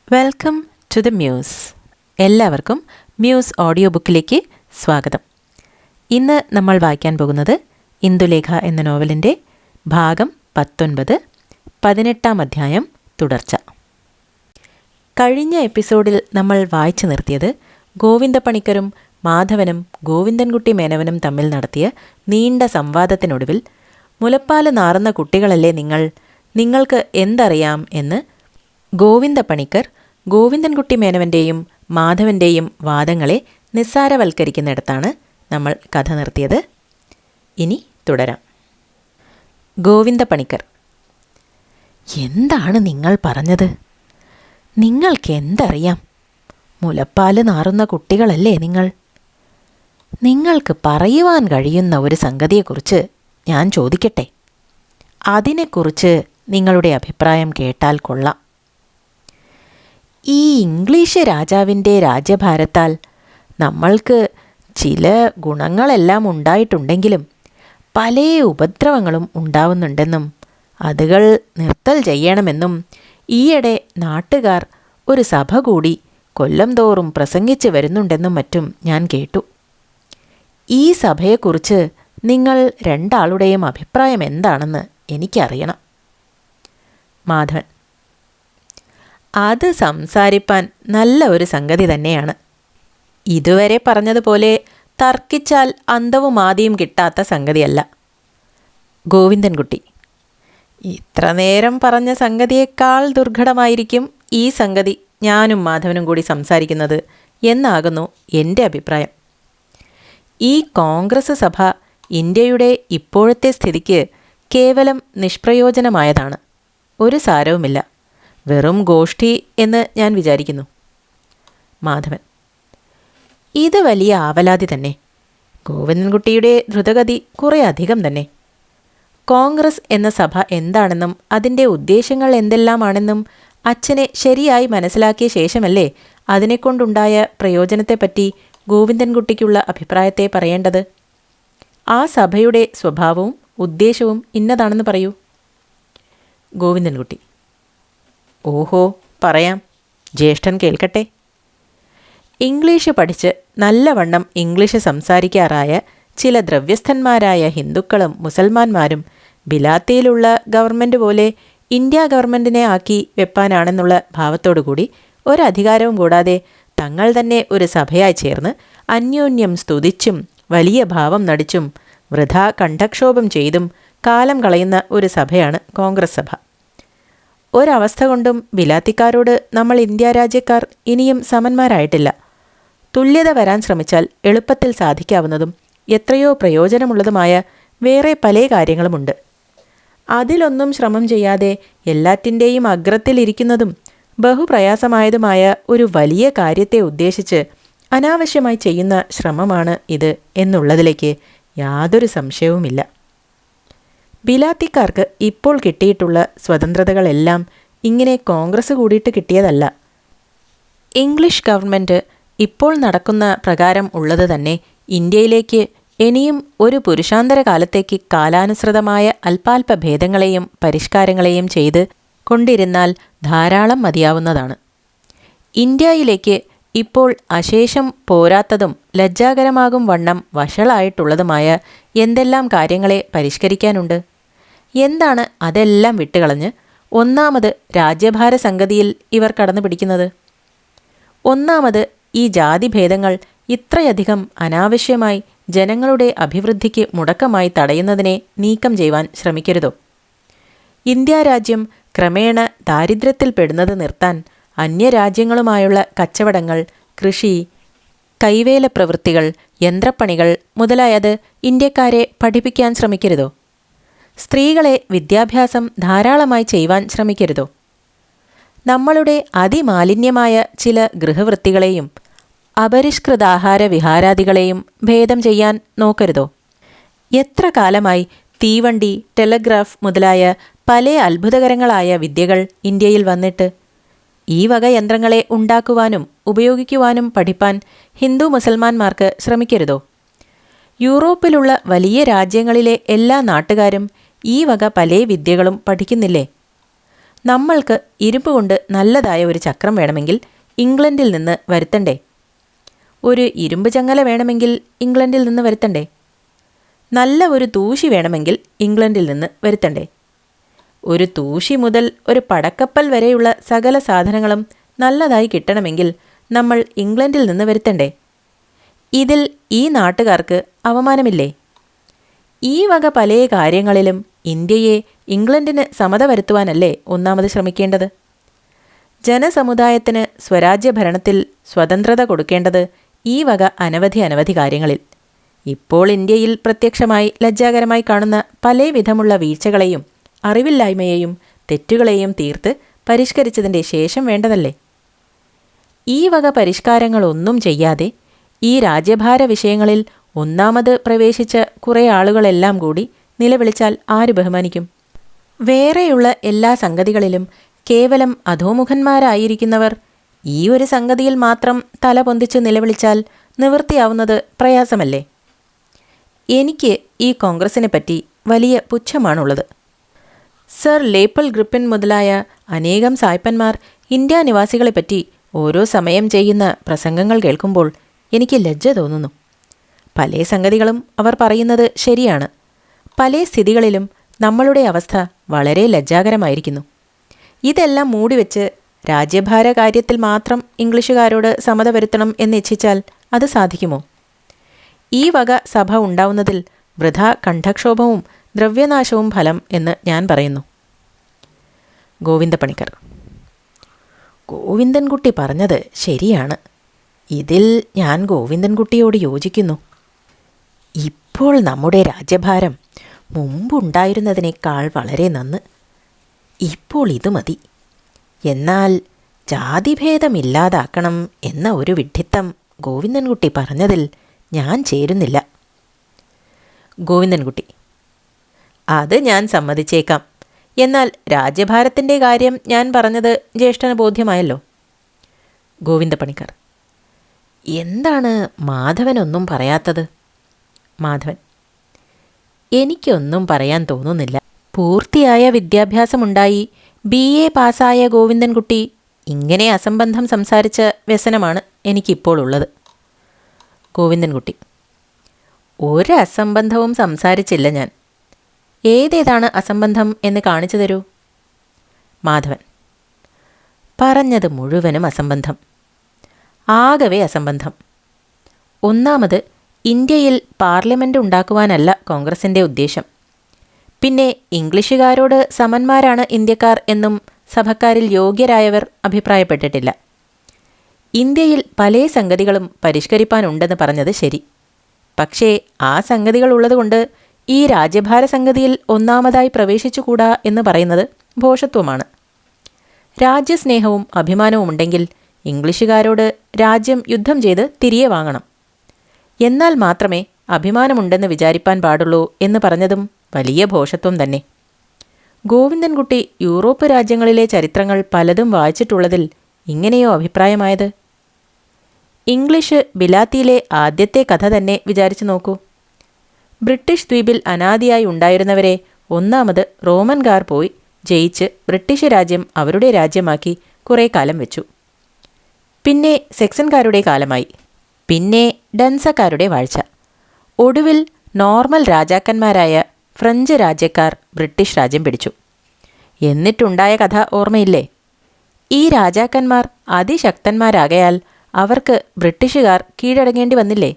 Welcome to the Muse. എല്ലാവർക്കും Muse audio ബുക്കിലേക്ക് സ്വാഗതം. ഇന്ന് നമ്മൾ വായിക്കാൻ പോകുന്നത് ഇന്ദുലേഖ എന്ന നോവലിൻ്റെ ഭാഗം 19, 18-ാം അധ്യായം തുടർച്ച. കഴിഞ്ഞ എപ്പിസോഡിൽ നമ്മൾ വായിച്ചു നിർത്തിയത് ഗോവിന്ദപ്പണിക്കരും മാധവനും ഗോവിന്ദൻകുട്ടി മേനവനും തമ്മിൽ നടത്തിയ നീണ്ട സംവാദത്തിനൊടുവിൽ മുലപ്പാല് നാറുന്ന കുട്ടികളല്ലേ നിങ്ങൾക്ക് എന്തറിയാം എന്ന് ഗോവിന്ദപ്പണിക്കർ ഗോവിന്ദൻകുട്ടി മേനവൻ്റെയും മാധവൻ്റെയും വാദങ്ങളെ നിസ്സാരവൽക്കരിക്കുന്നിടത്താണ് നമ്മൾ കഥ നിർത്തിയത്. ഇനി തുടരാം. ഗോവിന്ദപ്പണിക്കർ: എന്താണ് നിങ്ങൾ പറഞ്ഞത്? നിങ്ങൾക്ക് എന്തറിയാം? മുലപ്പാല് നാറുന്ന കുട്ടികളല്ലേ നിങ്ങൾക്ക് പറയുവാൻ കഴിയുന്ന ഒരു സംഗതിയെക്കുറിച്ച് ഞാൻ ചോദിക്കട്ടെ. അതിനെക്കുറിച്ച് നിങ്ങളുടെ അഭിപ്രായം കേട്ടാൽ കൊള്ളാം. ഈ ഇംഗ്ലീഷ് രാജാവിൻ്റെ രാജ്യഭാരത്താൽ നമ്മൾക്ക് ചില ഗുണങ്ങളെല്ലാം ഉണ്ടായിട്ടുണ്ടെങ്കിലും പല ഉപദ്രവങ്ങളും ഉണ്ടാവുന്നുണ്ടെന്നും അതുകൾ നിർത്തൽ ചെയ്യണമെന്നും ഈയിടെ നാട്ടുകാർ ഒരു സഭ കൂടി കൊല്ലം തോറും പ്രസംഗിച്ച് വരുന്നുണ്ടെന്നും മറ്റും ഞാൻ കേട്ടു. ഈ സഭയെക്കുറിച്ച് നിങ്ങൾ രണ്ടാളുടെയും അഭിപ്രായം എന്താണെന്ന് എനിക്കറിയണം. മാധവൻ: അത് സംസാരിപ്പാൻ നല്ല ഒരു സംഗതി തന്നെയാണ്. ഇതുവരെ പറഞ്ഞതുപോലെ തർക്കിച്ചാൽ അന്തവും ആദിയും കിട്ടാത്ത സംഗതിയല്ല. ഗോവിന്ദൻകുട്ടി: ഇത്ര നേരം പറഞ്ഞ സംഗതിയേക്കാൾ ദുർഘടമായിരിക്കും ഈ സംഗതി ഞാനും മാധവനും കൂടി സംസാരിക്കുന്നത് എന്നാകുന്നു എൻ്റെ അഭിപ്രായം. ഈ കോൺഗ്രസ് സഭ ഇന്ത്യയുടെ ഇപ്പോഴത്തെ സ്ഥിതിക്ക് കേവലം നിഷ്പ്രയോജനമായതാണ്. ഒരു സാരവുമില്ല. വെറും ഗോഷ്ഠി എന്ന് ഞാൻ വിചാരിക്കുന്നു. മാധവൻ: ഇത് വലിയ ആവലാതി തന്നെ. ഗോവിന്ദൻകുട്ടിയുടെ ദ്രുതഗതി കുറേ അധികം തന്നെ. കോൺഗ്രസ് എന്ന സഭ എന്താണെന്നും അതിൻ്റെ ഉദ്ദേശങ്ങൾ എന്തെല്ലാമാണെന്നും അച്ഛനെ ശരിയായി മനസ്സിലാക്കിയ ശേഷമല്ലേ അതിനെക്കൊണ്ടുണ്ടായ പ്രയോജനത്തെപ്പറ്റി ഗോവിന്ദൻകുട്ടിക്കുള്ള അഭിപ്രായത്തെ പറയേണ്ടത്. ആ സഭയുടെ സ്വഭാവവും ഉദ്ദേശവും ഇന്നതാണെന്ന് പറയൂ. ഗോവിന്ദൻകുട്ടി: ഓഹോ, പറയാം. ജ്യേഷ്ഠൻ കേൾക്കട്ടെ. ഇംഗ്ലീഷ് പഠിച്ച് നല്ലവണ്ണം ഇംഗ്ലീഷ് സംസാരിക്കാറായ ചില ദ്രവ്യസ്ഥന്മാരായ ഹിന്ദുക്കളും മുസൽമാന്മാരും ബിലാത്തിയിലുള്ള ഗവൺമെൻറ് പോലെ ഇന്ത്യ ഗവൺമെൻറ്റിനെ ആക്കി വെപ്പാനാണെന്നുള്ള ഭാവത്തോടുകൂടി ഒരധികാരവും കൂടാതെ തങ്ങൾ തന്നെ ഒരു സഭയായി ചേർന്ന് അന്യോന്യം സ്തുതിച്ചും വലിയ ഭാവം നടിച്ചും വൃഥാ കണ്ഠക്ഷോഭം ചെയ്തും കാലം കളയുന്ന ഒരു സഭയാണ് കോൺഗ്രസ് സഭ. ഒരവസ്ഥ കൊണ്ടും ബിലാത്തിക്കാരോട് നമ്മൾ ഇന്ത്യ രാജ്യക്കാർ ഇനിയും സമന്മാരായിട്ടില്ല. തുല്യത വരാൻ ശ്രമിച്ചാൽ എളുപ്പത്തിൽ സാധിക്കാവുന്നതും എത്രയോ പ്രയോജനമുള്ളതുമായ വേറെ പല കാര്യങ്ങളുമുണ്ട്. അതിലൊന്നും ശ്രമം ചെയ്യാതെ എല്ലാറ്റിൻ്റെയും അഗ്രത്തിലിരിക്കുന്നതും ബഹുപ്രയാസമായതുമായ ഒരു വലിയ കാര്യത്തെ ഉദ്ദേശിച്ച് അനാവശ്യമായി ചെയ്യുന്ന ശ്രമമാണ് ഇത് എന്നുള്ളതിലേക്ക് യാതൊരു സംശയവുമില്ല. ബിലാത്തിക്കാർക്ക് ഇപ്പോൾ കിട്ടിയിട്ടുള്ള സ്വതന്ത്രതകളെല്ലാം ഇങ്ങനെ കോൺഗ്രസ് കൂടിയിട്ട് കിട്ടിയതല്ല. ഇംഗ്ലീഷ് ഗവൺമെൻറ് ഇപ്പോൾ നടക്കുന്ന പ്രകാരം ഉള്ളത് തന്നെ ഇന്ത്യയിലേക്ക് ഇനിയും ഒരു പുരുഷാന്തര കാലത്തേക്ക് കാലാനുസൃതമായ അല്പാൽപ ഭേദങ്ങളെയും പരിഷ്കാരങ്ങളെയും ചെയ്ത് കൊണ്ടിരുന്നാൽ ധാരാളം മതിയാവുന്നതാണ്. ഇന്ത്യയിലേക്ക് ഇപ്പോൾ അശേഷം പോരാത്തതും ലജ്ജാകരമാകും വണ്ണം വഷളായിട്ടുള്ളതുമായ എന്തെല്ലാം കാര്യങ്ങളെ പരിഷ്കരിക്കാനുണ്ട്. എന്താണ് അതെല്ലാം വിട്ടുകളഞ്ഞ് ഒന്നാമത് രാജ്യഭാര സംഗതിയിൽ ഇവർ കടന്നു പിടിക്കുന്നത്? ഒന്നാമത് ഈ ജാതിഭേദങ്ങൾ ഇത്രയധികം അനാവശ്യമായി ജനങ്ങളുടെ അഭിവൃദ്ധിക്ക് മുടക്കമായി തടയുന്നതിനെ നീക്കം ചെയ്യുവാൻ ശ്രമിക്കരുതോ? ഇന്ത്യ രാജ്യം ക്രമേണ ദാരിദ്ര്യത്തിൽപ്പെടുന്നത് നിർത്താൻ അന്യരാജ്യങ്ങളുമായുള്ള കച്ചവടങ്ങൾ, കൃഷി, കൈവേല പ്രവൃത്തികൾ, യന്ത്രപ്പണികൾ മുതലായത് ഇന്ത്യക്കാരെ പഠിപ്പിക്കാൻ ശ്രമിക്കരുതോ? സ്ത്രീകളെ വിദ്യാഭ്യാസം ധാരാളമായി ചെയ്യുവാൻ ശ്രമിക്കരുതോ? നമ്മളുടെ അതിമാലിന്യമായ ചില ഗൃഹവൃത്തികളെയും അപരിഷ്കൃതാഹാര വിഹാരാദികളെയും ഭേദം ചെയ്യാൻ നോക്കരുതോ? എത്ര കാലമായി തീവണ്ടി, ടെലഗ്രാഫ് മുതലായ പല അത്ഭുതകരങ്ങളായ വിദ്യകൾ ഇന്ത്യയിൽ വന്നിട്ട്? ഈ വക യന്ത്രങ്ങളെ ഉണ്ടാക്കുവാനും ഉപയോഗിക്കുവാനും പഠിപ്പാൻ ഹിന്ദു മുസൽമാന്മാർക്ക് ശ്രമിക്കരുതോ? യൂറോപ്പിലുള്ള വലിയ രാജ്യങ്ങളിലെ എല്ലാ നാട്ടുകാരും ഈ വക പല വിദ്യകളും പഠിക്കുന്നില്ലേ? നമ്മൾക്ക് ഇരുമ്പ് കൊണ്ട് നല്ലതായ ഒരു ചക്രം വേണമെങ്കിൽ ഇംഗ്ലണ്ടിൽ നിന്ന് വരുത്തണ്ടേ? ഒരു ഇരുമ്പ് ചങ്ങല വേണമെങ്കിൽ ഇംഗ്ലണ്ടിൽ നിന്ന് വരുത്തണ്ടേ? നല്ല ഒരു തൂശി വേണമെങ്കിൽ ഇംഗ്ലണ്ടിൽ നിന്ന് വരുത്തണ്ടേ? ഒരു തൂശി മുതൽ ഒരു പടക്കപ്പൽ വരെയുള്ള സകല സാധനങ്ങളും നല്ലതായി കിട്ടണമെങ്കിൽ നമ്മൾ ഇംഗ്ലണ്ടിൽ നിന്ന് വരുത്തണ്ടേ? ഇതിൽ ഈ നാട്ടുകാർക്ക് അവമാനമില്ലേ? ഈ വക പല കാര്യങ്ങളിലും ഇന്ത്യയെ ഇംഗ്ലണ്ടിന് സമത വരുത്തുവാനല്ലേ ഒന്നാമത് ശ്രമിക്കേണ്ടത്? ജനസമുദായത്തിന് സ്വരാജ്യ ഭരണത്തിൽ സ്വതന്ത്രത കൊടുക്കേണ്ടത് ഈ വക അനവധി കാര്യങ്ങളിൽ. ഇപ്പോൾ ഇന്ത്യയിൽ പ്രത്യക്ഷമായി ലജ്ജാകരമായി കാണുന്ന പല വിധമുള്ള വീഴ്ചകളെയും അറിവില്ലായ്മയെയും തെറ്റുകളെയും തീർത്ത് പരിഷ്കരിച്ചതിൻ്റെ ശേഷം വേണ്ടതല്ലേ? ഈ വക പരിഷ്കാരങ്ങളൊന്നും ചെയ്യാതെ ഈ രാജ്യഭാര വിഷയങ്ങളിൽ ഒന്നാമത് പ്രവേശിച്ച കുറേ ആളുകളെല്ലാം കൂടി നിലവിളിച്ചാൽ ആര് ബഹുമാനിക്കും? വേറെയുള്ള എല്ലാ സംഗതികളിലും കേവലം അധോമുഖന്മാരായിരിക്കുന്നവർ ഈ ഒരു സംഗതിയിൽ മാത്രം തല പൊന്തിച്ച് നിലവിളിച്ചാൽ നിവൃത്തിയാവുന്നത് പ്രയാസമല്ലേ? എനിക്ക് ഈ കോൺഗ്രസിനെ പറ്റി വലിയ പുച്ഛമാണുള്ളത്. സർ ലേപ്പൽ ഗ്രിപ്പിൻ മുതലായ അനേകം സായ്പന്മാർ ഇന്ത്യ നിവാസികളെപ്പറ്റി ഓരോ സമയം ചെയ്യുന്ന പ്രസംഗങ്ങൾ കേൾക്കുമ്പോൾ എനിക്ക് ലജ്ജ തോന്നുന്നു. പല സംഗതികളും അവർ പറയുന്നത് ശരിയാണ്. പല സ്ഥിതികളിലും നമ്മളുടെ അവസ്ഥ വളരെ ലജ്ജാകരമായിരിക്കുന്നു. ഇതെല്ലാം മൂടിവെച്ച് രാജ്യഭാര കാര്യത്തിൽ മാത്രം ഇംഗ്ലീഷുകാരോട് സമത വരുത്തണം എന്നിച്ഛിച്ചാൽ അത് സാധിക്കുമോ? ഈ വക സഭ ഉണ്ടാവുന്നതിൽ വൃഥാ കണ്ഠക്ഷോഭവും ദ്രവ്യനാശവും ഫലം എന്ന് ഞാൻ പറയുന്നു. ഗോവിന്ദപ്പണിക്കർ: ഗോവിന്ദൻകുട്ടി പറഞ്ഞത് ശരിയാണ്. ഇതിൽ ഞാൻ ഗോവിന്ദൻകുട്ടിയോട് യോജിക്കുന്നു. ഇപ്പോൾ നമ്മുടെ രാജ്യഭാരം മുമ്പുണ്ടായിരുന്നതിനേക്കാൾ വളരെ നന്ന്. ഇപ്പോൾ ഇത് മതി. എന്നാൽ ജാതിഭേദമില്ലാതാക്കണം എന്ന ഒരു വിഡ്ഢിത്തം ഗോവിന്ദൻകുട്ടി പറഞ്ഞതിൽ ഞാൻ ചേരുന്നില്ല. ഗോവിന്ദൻകുട്ടി: അത് ഞാൻ സമ്മതിച്ചേക്കാം. എന്നാൽ രാജ്യഭാരത്തിൻ്റെ കാര്യം ഞാൻ പറഞ്ഞത് ജ്യേഷ്ഠന് ബോധ്യമായല്ലോ. ഗോവിന്ദപ്പണിക്കർ: എന്താണ് മാധവനൊന്നും പറയാത്തത്? മാധവൻ: എനിക്കൊന്നും പറയാൻ തോന്നുന്നില്ല. പൂർത്തിയായ വിദ്യാഭ്യാസമുണ്ടായി BA പാസ്സായ ഗോവിന്ദൻകുട്ടി ഇങ്ങനെ അസംബന്ധം സംസാരിച്ച വ്യസനമാണ് എനിക്കിപ്പോൾ ഉള്ളത്. ഗോവിന്ദൻകുട്ടി: ഒരസംബന്ധവും സംസാരിച്ചില്ല ഞാൻ. ഏതേതാണ് അസംബന്ധം എന്ന് കാണിച്ചു തരൂ. മാധവൻ: പറഞ്ഞത് മുഴുവനും അസംബന്ധം. ആകവേ അസംബന്ധം. ഒന്നാമത്, ഇന്ത്യയിൽ പാർലമെൻറ്റ് ഉണ്ടാക്കുവാനല്ല കോൺഗ്രസിൻ്റെ ഉദ്ദേശം. പിന്നെ ഇംഗ്ലീഷുകാരോട് സമന്മാരാണ് ഇന്ത്യക്കാർ എന്നും സഭക്കാരിൽ യോഗ്യരായവർ അഭിപ്രായപ്പെട്ടിട്ടില്ല. ഇന്ത്യയിൽ പല സംഗതികളും പരിഷ്കരിപ്പാനുണ്ടെന്ന് പറഞ്ഞത് ശരി. പക്ഷേ ആ സംഗതികൾ ഉള്ളതുകൊണ്ട് ഈ രാജ്യഭാര സംഗതിയിൽ ഒന്നാമതായി പ്രവേശിച്ചുകൂടാ എന്ന് പറയുന്നത് ഭോഷത്വമാണ്. രാജ്യസ്നേഹവും അഭിമാനവും ഉണ്ടെങ്കിൽ ഇംഗ്ലീഷുകാരോട് രാജ്യം യുദ്ധം ചെയ്ത് തിരികെ വാങ്ങണം. എന്നാൽ മാത്രമേ അഭിമാനമുണ്ടെന്ന് വിചാരിപ്പാൻ പാടുള്ളൂ എന്ന് പറഞ്ഞതും വലിയ ഭോഷത്വം തന്നെ. ഗോവിന്ദൻകുട്ടി യൂറോപ്പ് രാജ്യങ്ങളിലെ ചരിത്രങ്ങൾ പലതും വായിച്ചിട്ടുള്ളതിൽ ഇങ്ങനെയോ അഭിപ്രായമായത്? ഇംഗ്ലീഷ് ബിലാത്തിയിലെ ആദ്യത്തെ കഥ തന്നെ വിചാരിച്ചു നോക്കൂ. ബ്രിട്ടീഷ് ദ്വീപിൽ അനാദിയായി ഉണ്ടായിരുന്നവരെ ഒന്നാമത് റോമൻകാർ പോയി ജയിച്ച് ബ്രിട്ടീഷ് രാജ്യം അവരുടെ രാജ്യമാക്കി കുറേ കാലം വെച്ചു. പിന്നെ സെക്സൻകാരുടെ കാലമായി. പിന്നെ ഡൻസക്കാരുടെ വാഴ്ച. ഒടുവിൽ നോർമൽ രാജാക്കന്മാരായ ഫ്രഞ്ച് രാജ്യക്കാർ ബ്രിട്ടീഷ് രാജ്യം പിടിച്ചു. എന്നിട്ടുണ്ടായ കഥ ഓർമ്മയില്ലേ? ഈ രാജാക്കന്മാർ അതിശക്തന്മാരാകയാൽ അവർക്ക് ബ്രിട്ടീഷുകാർ കീഴടങ്ങേണ്ടി വന്നില്ലേ?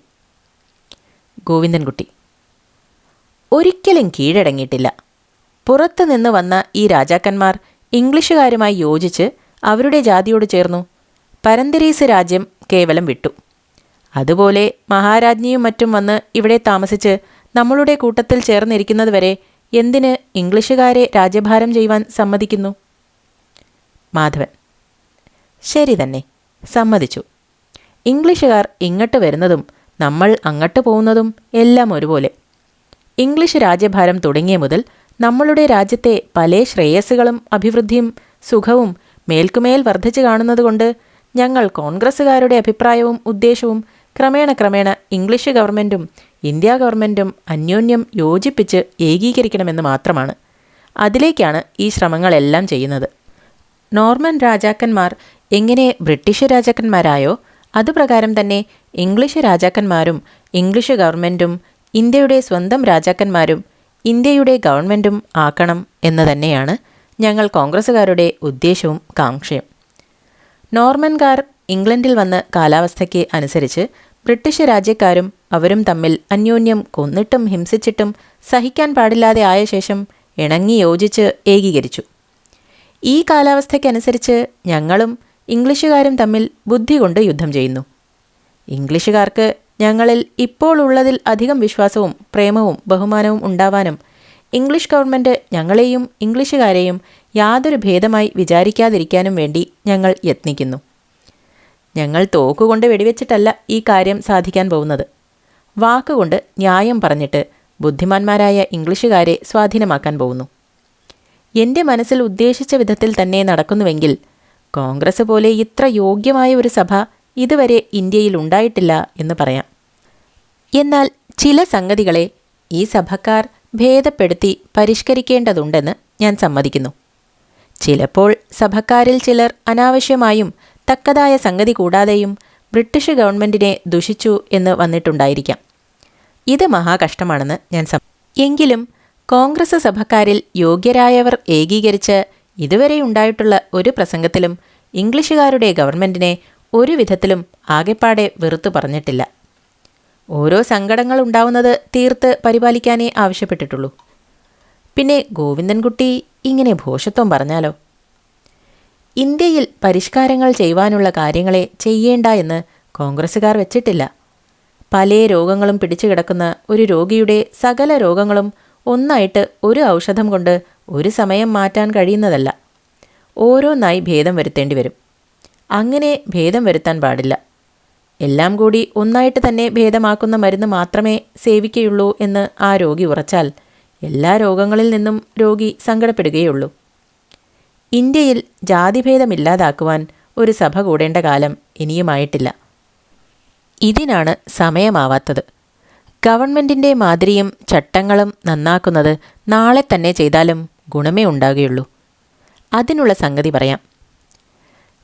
ഗോവിന്ദൻകുട്ടി: ഒരിക്കലും കീഴടങ്ങിയിട്ടില്ല. പുറത്തു നിന്ന് വന്ന ഈ രാജാക്കന്മാർ ഇംഗ്ലീഷുകാരുമായി യോജിച്ച് അവരുടെ ജാതിയോട് ചേർന്നു. പരന്തരീസ് രാജ്യം കേവലം വിട്ടു. അതുപോലെ മഹാരാജ്ഞിയും മറ്റും വന്ന് ഇവിടെ താമസിച്ച് നമ്മളുടെ കൂട്ടത്തിൽ ചേർന്നിരിക്കുന്നതുവരെ എന്തിന് ഇംഗ്ലീഷുകാരെ രാജ്യഭാരം ചെയ്യുവാൻ സമ്മതിക്കുന്നു? മാധവൻ: ശരി തന്നെ, സമ്മതിച്ചു. ഇംഗ്ലീഷുകാർ ഇങ്ങോട്ട് വരുന്നതും നമ്മൾ അങ്ങോട്ട് പോകുന്നതും എല്ലാം ഒരുപോലെ. ഇംഗ്ലീഷ് രാജ്യഭാരം തുടങ്ങിയ മുതൽ നമ്മളുടെ രാജ്യത്തെ പല ശ്രേയസ്സുകളും അഭിവൃദ്ധിയും സുഖവും മേൽക്കുമേൽ വർദ്ധിച്ചു കാണുന്നതുകൊണ്ട് ഞങ്ങൾ കോൺഗ്രസ്സുകാരുടെ അഭിപ്രായവും ഉദ്ദേശവും ക്രമേണ ഇംഗ്ലീഷ് ഗവൺമെൻറ്റും ഇന്ത്യ ഗവൺമെൻറ്റും അന്യോന്യം യോജിപ്പിച്ച് ഏകീകരിക്കണമെന്ന് മാത്രമാണ്. അതിലേക്കാണ് ഈ ശ്രമങ്ങളെല്ലാം ചെയ്യുന്നത്. നോർമൻ രാജാക്കന്മാർ എങ്ങനെ ബ്രിട്ടീഷ് രാജാക്കന്മാരായോ അതുപ്രകാരം തന്നെ ഇംഗ്ലീഷ് രാജാക്കന്മാരും ഇംഗ്ലീഷ് ഗവൺമെൻറ്റും ഇന്ത്യയുടെ സ്വന്തം രാജാക്കന്മാരും ഇന്ത്യയുടെ ഗവൺമെൻറ്റും ആക്കണം എന്ന് തന്നെയാണ് ഞങ്ങൾ കോൺഗ്രസ്സുകാരുടെ ഉദ്ദേശവും കാംക്ഷയും. നോർമൻകാർ ഇംഗ്ലണ്ടിൽ വന്ന് കാലാവസ്ഥയ്ക്ക് അനുസരിച്ച് ബ്രിട്ടീഷ് രാജ്യക്കാരും അവരും തമ്മിൽ അന്യോന്യം കൊന്നിട്ടും ഹിംസിച്ചിട്ടും സഹിക്കാൻ പാടില്ലാതെ ആയ ശേഷം ഇണങ്ങി യോജിച്ച് ഏകീകരിച്ചു. ഈ കാലാവസ്ഥയ്ക്കനുസരിച്ച് ഞങ്ങളും ഇംഗ്ലീഷുകാരും തമ്മിൽ ബുദ്ധി കൊണ്ട് യുദ്ധം ചെയ്യുന്നു. ഇംഗ്ലീഷുകാർക്ക് ഞങ്ങളിൽ ഇപ്പോൾ ഉള്ളതിൽ അധികം വിശ്വാസവും പ്രേമവും ബഹുമാനവും ഉണ്ടാവാനും ഇംഗ്ലീഷ് ഗവൺമെൻറ് ഞങ്ങളെയും ഇംഗ്ലീഷുകാരെയും യാതൊരു ഭേദമായി വിചാരിക്കാതിരിക്കാനും വേണ്ടി ഞങ്ങൾ യത്നിക്കുന്നു. ഞങ്ങൾ തോക്കുകൊണ്ട് വെടിവെച്ചിട്ടല്ല ഈ കാര്യം സാധിക്കാൻ പോകുന്നത്. വാക്കുകൊണ്ട് ന്യായം പറഞ്ഞിട്ട് ബുദ്ധിമാന്മാരായ ഇംഗ്ലീഷുകാരെ സ്വാധീനമാക്കാൻ പോകുന്നു. എൻ്റെ മനസ്സിൽ ഉദ്ദേശിച്ച വിധത്തിൽ തന്നെ നടക്കുന്നുവെങ്കിൽ കോൺഗ്രസ് പോലെ ഇത്ര യോഗ്യമായ ഒരു സഭ ഇതുവരെ ഇന്ത്യയിൽ ഉണ്ടായിട്ടില്ല എന്ന് പറയാം. എന്നാൽ ചില സംഗതികളെ ഈ സഭക്കാർ ഭേദപ്പെടുത്തി പരിഷ്കരിക്കേണ്ടതുണ്ടെന്ന് ഞാൻ സമ്മതിക്കുന്നു. ചിലപ്പോൾ സഭക്കാരിൽ ചിലർ അനാവശ്യമായും തക്കതായ സംഗതി കൂടാതെയും ബ്രിട്ടീഷ് ഗവൺമെൻറ്റിനെ ദുഷിച്ചു എന്ന് വന്നിട്ടുണ്ടായിരിക്കാം. ഇത് മഹാകഷ്ടമാണെന്ന് ഞാൻ എങ്കിലും കോൺഗ്രസ് സഭക്കാരിൽ യോഗ്യരായവർ ഏകീകരിച്ച് ഇതുവരെ ഉണ്ടായിട്ടുള്ള ഒരു പ്രസംഗത്തിലും ഇംഗ്ലീഷുകാരുടെ ഗവൺമെൻറ്റിനെ ഒരു വിധത്തിലും ആകെപ്പാടെ വെറുത്തു പറഞ്ഞിട്ടില്ല. ഓരോ സങ്കടങ്ങൾ ഉണ്ടാവുന്നത് തീർത്ത് പരിപാലിക്കാനേ ആവശ്യപ്പെട്ടിട്ടുള്ളൂ. പിന്നെ ഗോവിന്ദൻകുട്ടി ഇങ്ങനെ ഭോഷത്വം പറഞ്ഞാലോ? ഇന്ത്യയിൽ പരിഷ്കാരങ്ങൾ ചെയ്യുവാനുള്ള കാര്യങ്ങളെ ചെയ്യേണ്ട എന്ന് കോൺഗ്രസ്സുകാർ വെച്ചിട്ടില്ല. പല രോഗങ്ങളും പിടിച്ചു കിടക്കുന്ന ഒരു രോഗിയുടെ സകല രോഗങ്ങളും ഒന്നായിട്ട് ഒരു ഔഷധം കൊണ്ട് ഒരു സമയം മാറ്റാൻ കഴിയുന്നതല്ല. ഓരോന്നായി ഭേദം വരുത്തേണ്ടി വരും. അങ്ങനെ ഭേദം വരുത്താൻ പാടില്ല. എല്ലാം കൂടി ഒന്നായിട്ട് തന്നെ ഭേദമാക്കുന്ന മരുന്ന് മാത്രമേ സേവിക്കുകയുള്ളൂ എന്ന് ആ രോഗി ഉറച്ചാൽ എല്ലാ രോഗങ്ങളിൽ നിന്നും രോഗി സങ്കടപ്പെടുകയുള്ളൂ. ഇന്ത്യയിൽ ജാതിഭേദമില്ലാതാക്കുവാൻ ഒരു സഭ കൂടേണ്ട കാലം ഇനിയുമായിട്ടില്ല. ഇതിനാണ് സമയമാവാത്തത്. ഗവൺമെൻറ്റിൻ്റെ മാതിരിയും ചട്ടങ്ങളും നന്നാക്കുന്നത് നാളെ തന്നെ ചെയ്താലും ഗുണമേ ഉണ്ടാകുകയുള്ളൂ. അതിനുള്ള സംഗതി പറയാം.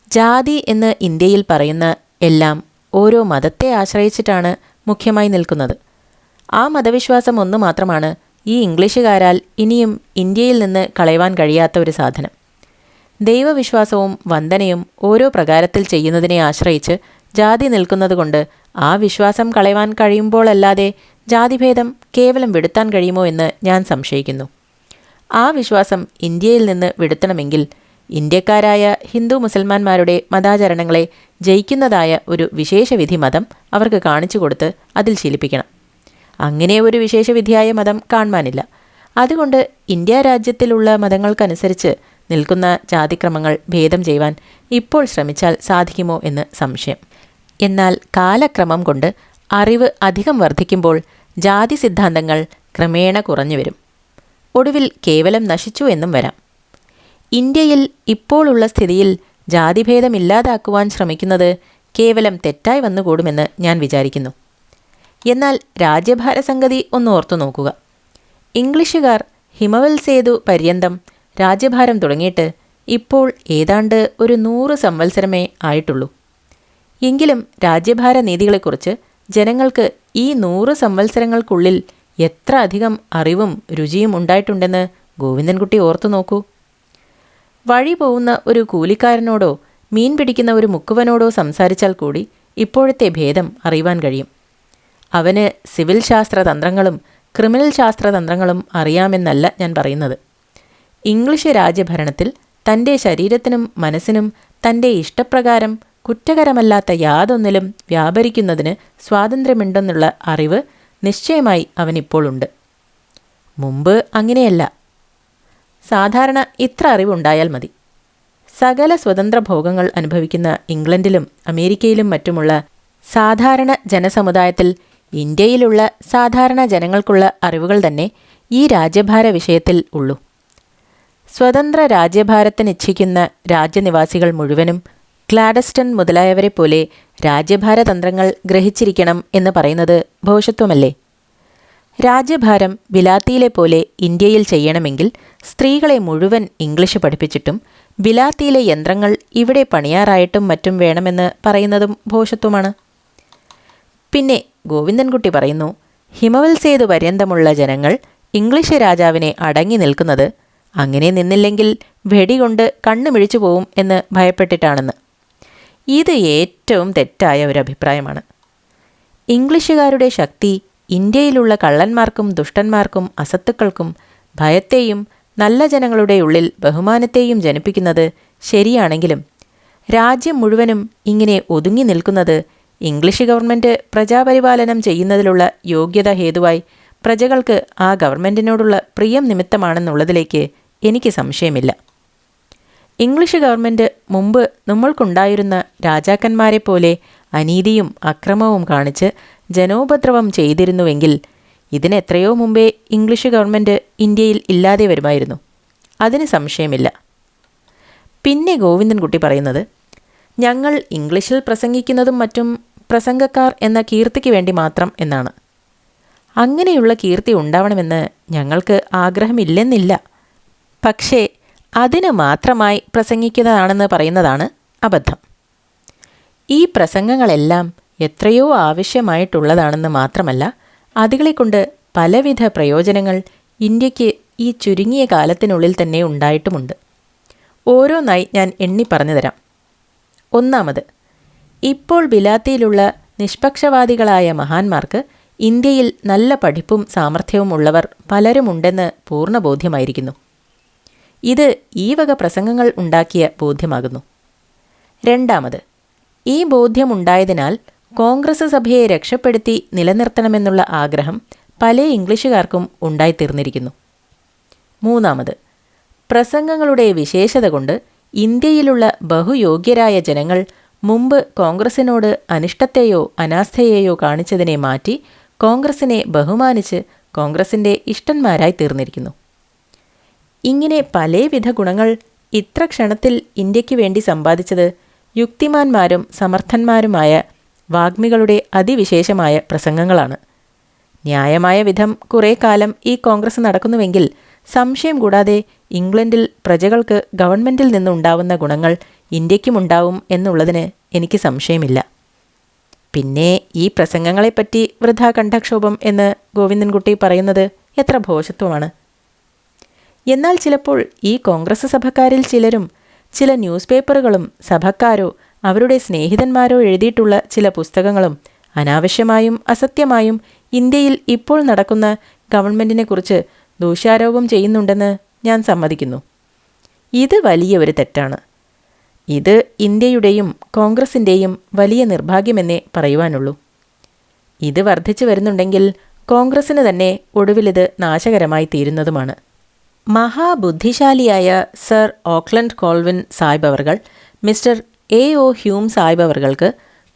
ജാതി എന്ന് ഇന്ത്യയിൽ പറയുന്ന എല്ലാം ഓരോ മതത്തെ ആശ്രയിച്ചിട്ടാണ് മുഖ്യമായി നിൽക്കുന്നത്. ആ മതവിശ്വാസം ഒന്നു മാത്രമാണ് ഈ ഇംഗ്ലീഷുകാരാൽ ഇനിയും ഇന്ത്യയിൽ നിന്ന് കളയുവാൻ കഴിയാത്ത ഒരു സാധനം. ദൈവവിശ്വാസവും വന്ദനയും ഓരോ പ്രകാരത്തിൽ ചെയ്യുന്നതിനെ ആശ്രയിച്ച് ജാതി നിൽക്കുന്നതുകൊണ്ട് ആ വിശ്വാസം കളയുവാൻ കഴിയുമ്പോഴല്ലാതെ ജാതിഭേദം കേവലം വിടുത്താൻ കഴിയുമോ എന്ന് ഞാൻ സംശയിക്കുന്നു. ആ വിശ്വാസം ഇന്ത്യയിൽ നിന്ന് വിടുത്തണമെങ്കിൽ ഇന്ത്യക്കാരായ ഹിന്ദു മുസൽമാന്മാരുടെ മതാചരണങ്ങളെ ജയിക്കുന്നതായ ഒരു വിശേഷവിധി മതം അവർക്ക് കാണിച്ചു കൊടുത്ത് അതിൽ ശീലിപ്പിക്കണം. അങ്ങനെ ഒരു വിശേഷവിധിയായ മതം കാണുവാനില്ല. അതുകൊണ്ട് ഇന്ത്യ രാജ്യത്തിലുള്ള മതങ്ങൾക്കനുസരിച്ച് നിൽക്കുന്ന ജാതിക്രമങ്ങൾ ഭേദം ചെയ്യുവാൻ ഇപ്പോൾ ശ്രമിച്ചാൽ സാധിക്കുമോ എന്ന് സംശയം. എന്നാൽ കാലക്രമം കൊണ്ട് അറിവ് അധികം വർദ്ധിക്കുമ്പോൾ ജാതി സിദ്ധാന്തങ്ങൾ ക്രമേണ കുറഞ്ഞു വരും. ഒടുവിൽ കേവലം നശിച്ചു എന്നും വരാം. ഇന്ത്യയിൽ ഇപ്പോഴുള്ള സ്ഥിതിയിൽ ജാതിഭേദമില്ലാതാക്കുവാൻ ശ്രമിക്കുന്നത് കേവലം തെറ്റായി വന്നുകൂടുമെന്ന് ഞാൻ വിചാരിക്കുന്നു. എന്നാൽ രാജ്യഭാരസംഗതി ഒന്ന് ഓർത്തു നോക്കുക. ഇംഗ്ലീഷുകാർ ഹിമവൽ സേതു പര്യന്തം രാജ്യഭാരം തുടങ്ങിയിട്ട് ഇപ്പോൾ ഏതാണ്ട് ഒരു 100 സംവത്സരമേ ആയിട്ടുള്ളൂ. എങ്കിലും രാജ്യഭാര നീതികളെക്കുറിച്ച് ജനങ്ങൾക്ക് ഈ 100 സംവത്സരങ്ങൾക്കുള്ളിൽ എത്ര അധികം അറിവും രുചിയും ഉണ്ടായിട്ടുണ്ടെന്ന് ഗോവിന്ദൻകുട്ടി ഓർത്തു നോക്കൂ. വഴി പോകുന്ന ഒരു കൂലിക്കാരനോടോ മീൻ പിടിക്കുന്ന ഒരു മുക്കുവനോടോ സംസാരിച്ചാൽ കൂടി ഇപ്പോഴത്തെ ഭേദം അറിയുവാൻ കഴിയും. അവന് സിവിൽ ശാസ്ത്രതന്ത്രങ്ങളും ക്രിമിനൽ ശാസ്ത്രതന്ത്രങ്ങളും അറിയാമെന്നല്ല ഞാൻ പറയുന്നത്. ഇംഗ്ലീഷ് രാജ്യഭരണത്തിൽ തൻ്റെ ശരീരത്തിനും മനസ്സിനും തൻ്റെ ഇഷ്ടപ്രകാരം കുറ്റകരമല്ലാത്ത യാതൊന്നിലും വ്യാപരിക്കുന്നതിന് സ്വാതന്ത്ര്യമുണ്ടെന്നുള്ള അറിവ് നിശ്ചയമായി അവനിപ്പോഴുണ്ട്. മുമ്പ് അങ്ങനെയല്ല. സാധാരണ ഇത്ര അറിവുണ്ടായാൽ മതി. സകല സ്വതന്ത്ര ഭോഗങ്ങൾ അനുഭവിക്കുന്ന ഇംഗ്ലണ്ടിലും അമേരിക്കയിലും മറ്റുമുള്ള സാധാരണ ജനസമുദായത്തിൽ ഇന്ത്യയിലുള്ള സാധാരണ ജനങ്ങൾക്കുള്ള അറിവുകൾ തന്നെ ഈ രാജ്യഭാര വിഷയത്തിൽ ഉള്ളൂ. സ്വതന്ത്ര രാജ്യഭാരത്തിനിച്ഛിക്കുന്ന രാജ്യനിവാസികൾ മുഴുവനും ഗ്ലാഡസ്റ്റൺ മുതലായവരെ പോലെ രാജ്യഭാരതന്ത്രങ്ങൾ ഗ്രഹിച്ചിരിക്കണം എന്ന് പറയുന്നത് ഭോഷത്വമല്ലേ? രാജ്യഭാരം ബിലാത്തിയിലെ പോലെ ഇന്ത്യയിൽ ചെയ്യണമെങ്കിൽ സ്ത്രീകളെ മുഴുവൻ ഇംഗ്ലീഷ് പഠിപ്പിച്ചിട്ടും ബിലാത്തിയിലെ യന്ത്രങ്ങൾ ഇവിടെ പണിയാറായിട്ടും മറ്റും വേണമെന്ന് പറയുന്നതും ഭോഷത്വമാണ്. പിന്നെ ഗോവിന്ദൻകുട്ടി പറയുന്നു, ഹിമവൽ സേതു പര്യന്തമുള്ള ജനങ്ങൾ ഇംഗ്ലീഷ് രാജാവിനെ അടങ്ങി നിൽക്കുന്നത് അങ്ങനെ നിന്നില്ലെങ്കിൽ വെടികൊണ്ട് കണ്ണു മിഴിച്ചു പോവും എന്ന് ഭയപ്പെട്ടിട്ടാണെന്ന്. ഇത് ഏറ്റവും തെറ്റായ ഒരു അഭിപ്രായമാണ്. ഇംഗ്ലീഷുകാരുടെ ശക്തി ഇന്ത്യയിലുള്ള കള്ളന്മാർക്കും ദുഷ്ടന്മാർക്കും അസത്തുക്കൾക്കും ഭയത്തെയും നല്ല ജനങ്ങളുടെ ഉള്ളിൽ ബഹുമാനത്തെയും ജനിപ്പിക്കുന്നത് ശരിയാണെങ്കിലും രാജ്യം മുഴുവനും ഇങ്ങനെ ഒതുങ്ങി നിൽക്കുന്നത് ഇംഗ്ലീഷ് ഗവൺമെൻറ് പ്രജാപരിപാലനം ചെയ്യുന്നതിലുള്ള യോഗ്യത ഹേതുവായി പ്രജകൾക്ക് ആ ഗവൺമെൻറ്റിനോടുള്ള പ്രിയം നിമിത്തമാണെന്നുള്ളതിലേക്ക് എനിക്ക് സംശയമില്ല. ഇംഗ്ലീഷ് ഗവൺമെൻറ് മുമ്പ് നമ്മൾക്കുണ്ടായിരുന്ന രാജാക്കന്മാരെ പോലെ അനീതിയും അക്രമവും കാണിച്ച് ജനോപദ്രവം ചെയ്തിരുന്നുവെങ്കിൽ ഇതിനെത്രയോ മുമ്പേ ഇംഗ്ലീഷ് ഗവൺമെൻറ് ഇന്ത്യയിൽ ഇല്ലാതെ വരുമായിരുന്നു. അതിന് സംശയമില്ല. പിന്നെ ഗോവിന്ദൻകുട്ടി പറയുന്നത്, ഞങ്ങൾ ഇംഗ്ലീഷിൽ പ്രസംഗിക്കുന്നതും മറ്റും പ്രസംഗക്കാർ എന്ന കീർത്തിക്ക് വേണ്ടി മാത്രം എന്നാണ്. അങ്ങനെയുള്ള കീർത്തി ഉണ്ടാവണമെന്ന് ഞങ്ങൾക്ക് ആഗ്രഹമില്ലെന്നില്ല. പക്ഷേ അതിന് മാത്രമായി പ്രസംഗിക്കുന്നതാണെന്ന് പറയുന്നതാണ് അബദ്ധം. ഈ പ്രസംഗങ്ങളെല്ലാം എത്രയോ ആവശ്യമായിട്ടുള്ളതാണെന്ന് മാത്രമല്ല, അതുകളെക്കൊണ്ട് പലവിധ പ്രയോജനങ്ങൾ ഇന്ത്യക്ക് ഈ ചുരുങ്ങിയ കാലത്തിനുള്ളിൽ തന്നെ ഉണ്ടായിട്ടുമുണ്ട്. ഓരോന്നായി ഞാൻ എണ്ണി പറഞ്ഞു തരാം. ഒന്നാമത്, ഇപ്പോൾ ബിലാത്തിയിലുള്ള നിഷ്പക്ഷവാദികളായ മഹാന്മാർക്ക് ഇന്ത്യയിൽ നല്ല പഠിപ്പും സാമർഥ്യവും ഉള്ളവർ പലരുമുണ്ടെന്ന് പൂർണ്ണ ബോധ്യമായിരിക്കുന്നു. ഇത് ഈ വക പ്രസംഗങ്ങൾ ഉണ്ടാക്കിയ ബോധ്യമാകുന്നു. രണ്ടാമത്, ഈ ബോധ്യമുണ്ടായതിനാൽ കോൺഗ്രസ് സഭയെ രക്ഷപ്പെടുത്തി നിലനിർത്തണമെന്നുള്ള ആഗ്രഹം പല ഇംഗ്ലീഷുകാർക്കും ഉണ്ടായിത്തീർന്നിരിക്കുന്നു. മൂന്നാമത്, പ്രസംഗങ്ങളുടെ വിശേഷത കൊണ്ട് ഇന്ത്യയിലുള്ള ബഹുയോഗ്യരായ ജനങ്ങൾ മുമ്പ് കോൺഗ്രസിനോട് അനിഷ്ടത്തെയോ അനാസ്ഥയെയോ കാണിച്ചതിനെ മാറ്റി കോൺഗ്രസിനെ ബഹുമാനിച്ച് കോൺഗ്രസിൻ്റെ ഇഷ്ടന്മാരായി തീർന്നിരിക്കുന്നു. ഇങ്ങനെ പലവിധ ഗുണങ്ങൾ ഇത്ര ക്ഷണത്തിൽ ഇന്ത്യക്ക് വേണ്ടി സമ്പാദിച്ചത് യുക്തിമാന്മാരും സമർത്ഥന്മാരുമായ വാഗ്മികളുടെ അതിവിശേഷമായ പ്രസംഗങ്ങളാണ്. ന്യായമായ വിധം കുറേ കാലം ഈ കോൺഗ്രസ് നടക്കുന്നുവെങ്കിൽ സംശയം കൂടാതെ ഇംഗ്ലണ്ടിൽ പ്രജകൾക്ക് ഗവൺമെൻറ്റിൽ നിന്നുണ്ടാവുന്ന ഗുണങ്ങൾ ഇന്ത്യക്കുമുണ്ടാവും എന്നുള്ളതിന് എനിക്ക് സംശയമില്ല. പിന്നെ ഈ പ്രസംഗങ്ങളെപ്പറ്റി വൃഥാ കണ്ഠക്ഷോഭം എന്ന് ഗോവിന്ദൻകുട്ടി പറയുന്നത് എത്ര ഭോഷത്വമാണ്. എന്നാൽ ചിലപ്പോൾ ഈ കോൺഗ്രസ് സഭക്കാരിൽ ചിലരും ചില ന്യൂസ് പേപ്പറുകളും സഭക്കാരോ അവരുടെ സ്നേഹിതന്മാരോ എഴുതിയിട്ടുള്ള ചില പുസ്തകങ്ങളും അനാവശ്യമായും അസത്യമായും ഇന്ത്യയിൽ ഇപ്പോൾ നടക്കുന്ന ഗവൺമെൻറ്റിനെക്കുറിച്ച് ദൂഷ്യാരോപം ചെയ്യുന്നുണ്ടെന്ന് ഞാൻ സമ്മതിക്കുന്നു. ഇത് വലിയ ഒരു തെറ്റാണ്. ഇത് ഇന്ത്യയുടെയും കോൺഗ്രസിൻ്റെയും വലിയ നിർഭാഗ്യമെന്നേ പറയുവാനുള്ളൂ. ഇത് വർദ്ധിച്ചു വരുന്നുണ്ടെങ്കിൽ കോൺഗ്രസ്സിന് തന്നെ ഒടുവിലിത് നാശകരമായി തീരുന്നതുമാണ്. മഹാബുദ്ധിശാലിയായ സർ ഓക്ലൻഡ് കോൾവിൻ സാഹിബ് അവർകൾ മിസ്റ്റർ A.O. ഹ്യൂം സാഹിബ് അവർകൾക്ക്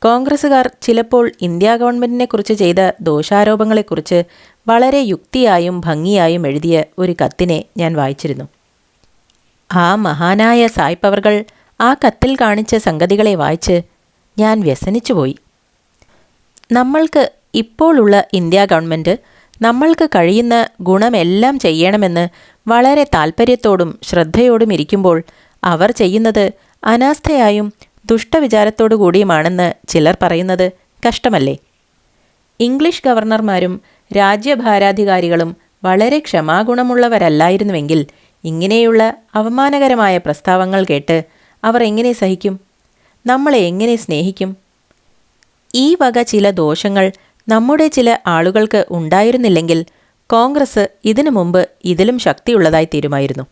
കോൺഗ്രസ്സുകാർ ചിലപ്പോൾ ഇന്ത്യ ഗവൺമെൻറ്റിനെക്കുറിച്ച് ചെയ്ത ദോഷാരോപങ്ങളെക്കുറിച്ച് വളരെ യുക്തിയായും ഭംഗിയായും എഴുതിയ ഒരു കത്തിനെ ഞാൻ വായിച്ചിരുന്നു. ആ മഹാനായ സാഹിബ് അവർകൾ ആ കത്തിൽ കാണിച്ച സംഗതികളെ വായിച്ച് ഞാൻ വ്യസനിച്ചുപോയി. നമ്മൾക്ക് ഇപ്പോഴുള്ള ഇന്ത്യ ഗവൺമെൻറ് നമ്മൾക്ക് കഴിയുന്ന ഗുണമെല്ലാം ചെയ്യണമെന്ന് വളരെ താൽപ്പര്യത്തോടും ശ്രദ്ധയോടും ഇരിക്കുമ്പോൾ അവർ ചെയ്യുന്നത് അനാസ്ഥയായും ദുഷ്ടവിചാരത്തോടു കൂടിയുമാണെന്ന് ചിലർ പറയുന്നത് കഷ്ടമല്ലേ? ഇംഗ്ലീഷ് ഗവർണർമാരും രാജ്യഭാരാധികാരികളും വളരെ ക്ഷമാഗുണമുള്ളവരല്ലായിരുന്നുവെങ്കിൽ ഇങ്ങനെയുള്ള അവമാനകരമായ പ്രസ്താവങ്ങൾ കേട്ട് അവർ എങ്ങനെ സഹിക്കും? നമ്മളെ എങ്ങനെ സ്നേഹിക്കും? ഈ വക ചില ദോഷങ്ങൾ നമ്മുടെ ചില ആളുകൾക്ക് ഉണ്ടായിരുന്നില്ലെങ്കിൽ കോൺഗ്രസ് ഇതിനു മുമ്പ് ഇതിലും ശക്തിയുള്ളതായി തീരുമായിരുന്നു.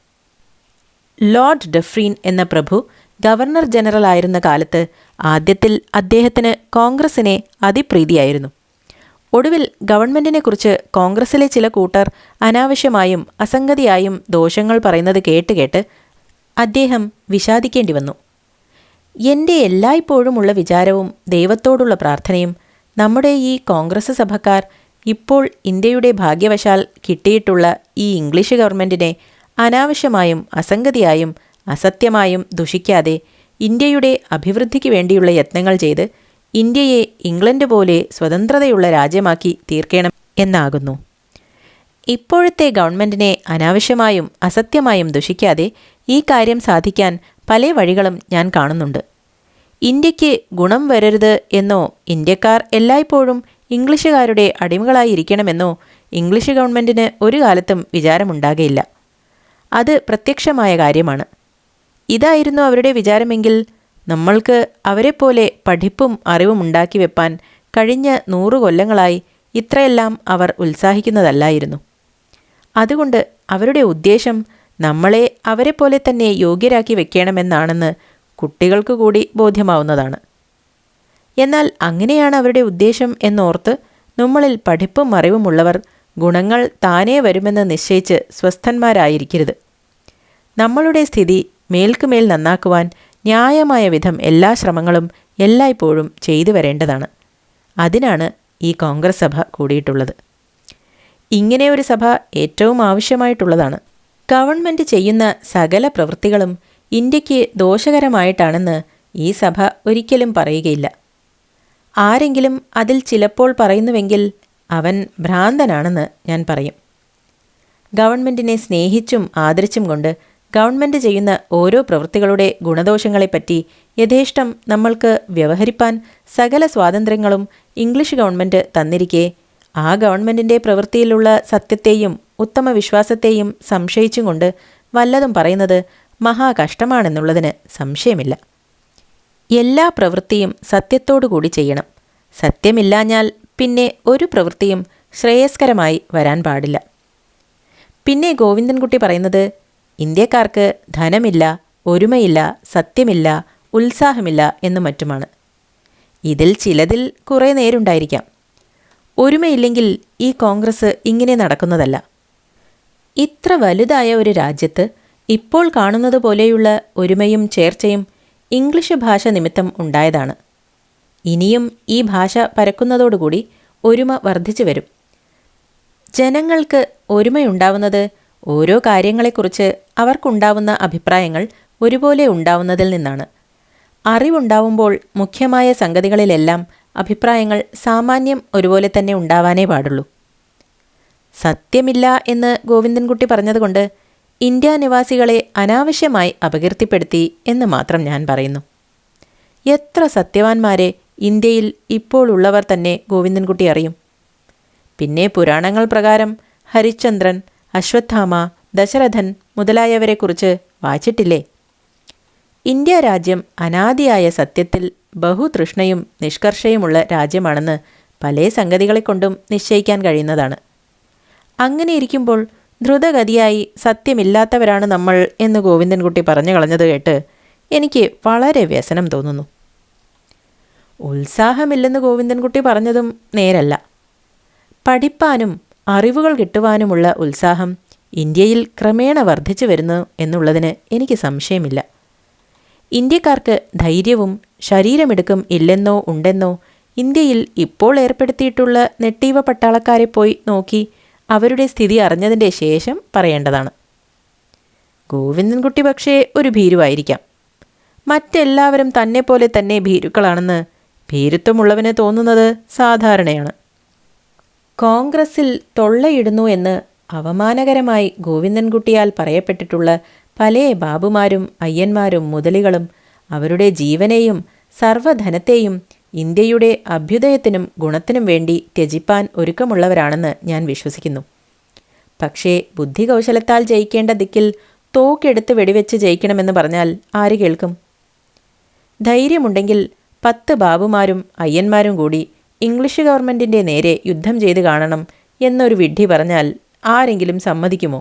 ലോർഡ് ഡഫ്രീൻ എന്ന പ്രഭു ഗവർണർ ജനറൽ ആയിരുന്ന കാലത്ത് ആദ്യത്തിൽ അദ്ദേഹത്തിന് കോൺഗ്രസിനെ അതിപ്രീതിയായിരുന്നു. ഒടുവിൽ ഗവൺമെൻറ്റിനെക്കുറിച്ച് കോൺഗ്രസിലെ ചില കൂട്ടർ അനാവശ്യമായും അസംഗതിയായും ദോഷങ്ങൾ പറയുന്നത് കേട്ട് അദ്ദേഹം വിഷാദിക്കേണ്ടി വന്നു. എൻ്റെ എല്ലായ്പ്പോഴുമുള്ള വിചാരവും ദൈവത്തോടുള്ള പ്രാർത്ഥനയും നമ്മുടെ ഈ കോൺഗ്രസ് സഭക്കാർ ഇപ്പോൾ ഇന്ത്യയുടെ ഭാഗ്യവശാൽ കിട്ടിയിട്ടുള്ള ഈ ഇംഗ്ലീഷ് ഗവൺമെൻറ്റിനെ അനാവശ്യമായും അസംഗതിയായും അസത്യമായും ദുഷിക്കാതെ ഇന്ത്യയുടെ അഭിവൃദ്ധിക്ക് വേണ്ടിയുള്ള യത്നങ്ങൾ ചെയ്ത് ഇന്ത്യയെ ഇംഗ്ലണ്ട് പോലെ സ്വതന്ത്രതയുള്ള രാജ്യമാക്കി തീർക്കണം എന്നാകുന്നു. ഇപ്പോഴത്തെ ഗവൺമെൻറ്റിനെ അനാവശ്യമായും അസത്യമായും ദുഷിക്കാതെ ഈ കാര്യം സാധിക്കാൻ പല വഴികളും ഞാൻ കാണുന്നുണ്ട്. ഇന്ത്യക്ക് ഗുണം വരരുത് എന്നോ ഇന്ത്യക്കാർ എല്ലായ്പ്പോഴും ഇംഗ്ലീഷുകാരുടെ അടിമകളായിരിക്കണമെന്നോ ഇംഗ്ലീഷ് ഗവൺമെൻറ്റിന് ഒരു കാലത്തും വിചാരമുണ്ടാകയില്ല. അത് പ്രത്യക്ഷമായ കാര്യമാണ്. ഇതായിരുന്നു അവരുടെ വിചാരമെങ്കിൽ നമ്മൾക്ക് അവരെപ്പോലെ പഠിപ്പും അറിവും ഉണ്ടാക്കി വെപ്പാൻ കഴിഞ്ഞ 100 കൊല്ലങ്ങളായി ഇത്രയെല്ലാം അവർ ഉത്സാഹിക്കുന്നതല്ലായിരുന്നു. അതുകൊണ്ട് അവരുടെ ഉദ്ദേശം നമ്മളെ അവരെപ്പോലെ തന്നെ യോഗ്യരാക്കി വെക്കണമെന്നാണെന്ന് കുട്ടികൾക്ക് കൂടി ബോധ്യമാവുന്നതാണ്. എന്നാൽ അങ്ങനെയാണ് അവരുടെ ഉദ്ദേശം എന്നോർത്ത് നമ്മളിൽ പഠിപ്പും അറിവുമുള്ളവർ ഗുണങ്ങൾ താനേ വരുമെന്ന് നിശ്ചയിച്ച് സ്വസ്ഥന്മാരായിരിക്കരുത്. നമ്മളുടെ സ്ഥിതി മേൽക്കുമേൽ നന്നാക്കുവാൻ ന്യായമായ വിധം എല്ലാ ശ്രമങ്ങളും എല്ലായ്പ്പോഴും ചെയ്തു വരേണ്ടതാണ്. അതിനാണ് ഈ കോൺഗ്രസ് സഭ കൂടിയിട്ടുള്ളത്. ഇങ്ങനെ ഒരു സഭ ഏറ്റവും ആവശ്യമായിട്ടുള്ളതാണ്. ഗവൺമെൻറ് ചെയ്യുന്ന സകല പ്രവൃത്തികളും ഇന്ത്യക്ക് ദോഷകരമായിട്ടാണെന്ന് ഈ സഭ ഒരിക്കലും പറയുകയില്ല. ആരെങ്കിലും അതിൽ ചിലപ്പോൾ പറയുന്നുവെങ്കിൽ അവൻ ഭ്രാന്തനാണെന്ന് ഞാൻ പറയും. ഗവൺമെൻറ്റിനെ സ്നേഹിച്ചും ആദരിച്ചും കൊണ്ട് ഗവൺമെൻറ് ചെയ്യുന്ന ഓരോ പ്രവൃത്തികളുടെ ഗുണദോഷങ്ങളെപ്പറ്റി യഥേഷ്ടം നമ്മൾക്ക് വ്യവഹരിപ്പാൻ സകല സ്വാതന്ത്ര്യങ്ങളും ഇംഗ്ലീഷ് ഗവൺമെൻറ് തന്നിരിക്കെ ആ ഗവൺമെൻറ്റിൻ്റെ പ്രവൃത്തിയിലുള്ള സത്യത്തെയും ഉത്തമ വിശ്വാസത്തെയും സംശയിച്ചും കൊണ്ട് വല്ലതും പറയുന്നത് മഹാകഷ്ടമാണെന്നുള്ളതിന് സംശയമില്ല. എല്ലാ പ്രവൃത്തിയും സത്യത്തോടു കൂടി ചെയ്യണം. സത്യമില്ലാഞ്ഞാൽ പിന്നെ ഒരു പ്രവൃത്തിയും ശ്രേയസ്കരമായി വരാൻ പാടില്ല. പിന്നെ ഗോവിന്ദൻകുട്ടി പറയുന്നത് ഇന്ത്യക്കാർക്ക് ധനമില്ല, ഒരുമയില്ല, സത്യമില്ല, ഉത്സാഹമില്ല എന്നു മറ്റുമാണ്. ഇതിൽ ചിലതിൽ കുറേ നേരുണ്ടായിരിക്കാം. ഒരുമയില്ലെങ്കിൽ ഈ കോൺഗ്രസ് ഇങ്ങനെ നടക്കുന്നതല്ല. ഇത്ര വലുതായ ഒരു രാജ്യത്ത് ഇപ്പോൾ കാണുന്നത് പോലെയുള്ള ഒരുമയും ചേർച്ചയും ഇംഗ്ലീഷ് ഭാഷ നിമിത്തം ഉണ്ടായതാണ്. ഇനിയും ഈ ഭാഷ പരക്കുന്നതോടുകൂടി ഒരുമ വർദ്ധിച്ചു വരും. ജനങ്ങൾക്ക് ഒരുമയുണ്ടാവുന്നത് ഓരോ കാര്യങ്ങളെക്കുറിച്ച് അവർക്കുണ്ടാവുന്ന അഭിപ്രായങ്ങൾ ഒരുപോലെ ഉണ്ടാവുന്നതിൽ നിന്നാണ്. അറിവുണ്ടാവുമ്പോൾ മുഖ്യമായ സംഗതികളിലെല്ലാം അഭിപ്രായങ്ങൾ സാമാന്യം ഒരുപോലെ തന്നെ ഉണ്ടാവാനേ പാടുള്ളൂ. സത്യമില്ല എന്ന് ഗോവിന്ദൻകുട്ടി പറഞ്ഞതുകൊണ്ട് ഇന്ത്യ നിവാസികളെ അനാവശ്യമായി അപകീർത്തിപ്പെടുത്തി എന്ന് മാത്രം ഞാൻ പറയുന്നു. എത്ര സത്യവാന്മാരെ ഇന്ത്യയിൽ ഇപ്പോൾ ഉള്ളവർ തന്നെ ഗോവിന്ദൻകുട്ടി അറിയും. പിന്നെ പുരാണങ്ങൾ പ്രകാരം ഹരിശ്ചന്ദ്രൻ, അശ്വത്ഥാമ, ദശരഥൻ മുതലായവരെക്കുറിച്ച് വായിച്ചിട്ടില്ലേ? ഇന്ത്യ രാജ്യം അനാദിയായ സത്യത്തിൽ ബഹുതൃഷ്ണയും നിഷ്കർഷയുമുള്ള രാജ്യമാണെന്ന് പല സംഗതികളെക്കൊണ്ടും നിശ്ചയിക്കാൻ കഴിയുന്നതാണ്. അങ്ങനെ ഇരിക്കുമ്പോൾ ദ്രുതഗതിയായി സത്യമില്ലാത്തവരാണ് നമ്മൾ എന്ന് ഗോവിന്ദൻകുട്ടി പറഞ്ഞു കളഞ്ഞത് കേട്ട് എനിക്ക് വളരെ വ്യസനം തോന്നുന്നു. ഉത്സാഹമില്ലെന്ന് ഗോവിന്ദൻകുട്ടി പറഞ്ഞതും നേരല്ല. പഠിപ്പാനും അറിവുകൾ കിട്ടുവാനുമുള്ള ഉത്സാഹം ഇന്ത്യയിൽ ക്രമേണ വർദ്ധിച്ചു വരുന്നു എന്നുള്ളതിന് എനിക്ക് സംശയമില്ല. ഇന്ത്യക്കാർക്ക് ധൈര്യവും ശരീരമിടുക്കും ഇല്ലെന്നോ ഉണ്ടെന്നോ ഇന്ത്യയിൽ ഇപ്പോൾ ഏർപ്പെടുത്തിയിട്ടുള്ള നെട്ടീവ പട്ടാളക്കാരെ പോയി നോക്കി അവരുടെ സ്ഥിതി അറിഞ്ഞതിൻ്റെ ശേഷം പറയേണ്ടതാണ്. ഗോവിന്ദൻകുട്ടി പക്ഷേ ഒരു ഭീരുവായിരിക്കാം. മറ്റെല്ലാവരും തന്നെപ്പോലെ തന്നെ ഭീരുക്കളാണെന്ന് ഭീരുത്വമുള്ളവന് തോന്നുന്നത് സാധാരണയാണ്. കോൺഗ്രസിൽ തൊള്ളയിടുന്നു എന്ന് അവമാനകരമായി ഗോവിന്ദൻകുട്ടിയാൽ പറയപ്പെട്ടിട്ടുള്ള പല ബാബുമാരും അയ്യന്മാരും മുതലികളും അവരുടെ ജീവനെയും സർവ്വധനത്തെയും ഇന്ത്യയുടെ അഭ്യുദയത്തിനും ഗുണത്തിനും വേണ്ടി ത്യജിപ്പാൻ ഒരുക്കമുള്ളവരാണെന്ന് ഞാൻ വിശ്വസിക്കുന്നു. പക്ഷേ ബുദ്ധികൗശലത്താൽ ജയിക്കേണ്ട ദിക്കിൽ തോക്കെടുത്ത് വെടിവെച്ച് ജയിക്കണമെന്ന് പറഞ്ഞാൽ ആര് കേൾക്കും? ധൈര്യമുണ്ടെങ്കിൽ 10 ബാബുമാരും അയ്യന്മാരും കൂടി ഇംഗ്ലീഷ് ഗവൺമെൻറ്റിൻ്റെ നേരെ യുദ്ധം ചെയ്ത് കാണണം എന്നൊരു വിഡ്ഢി പറഞ്ഞാൽ ആരെങ്കിലും സമ്മതിക്കുമോ?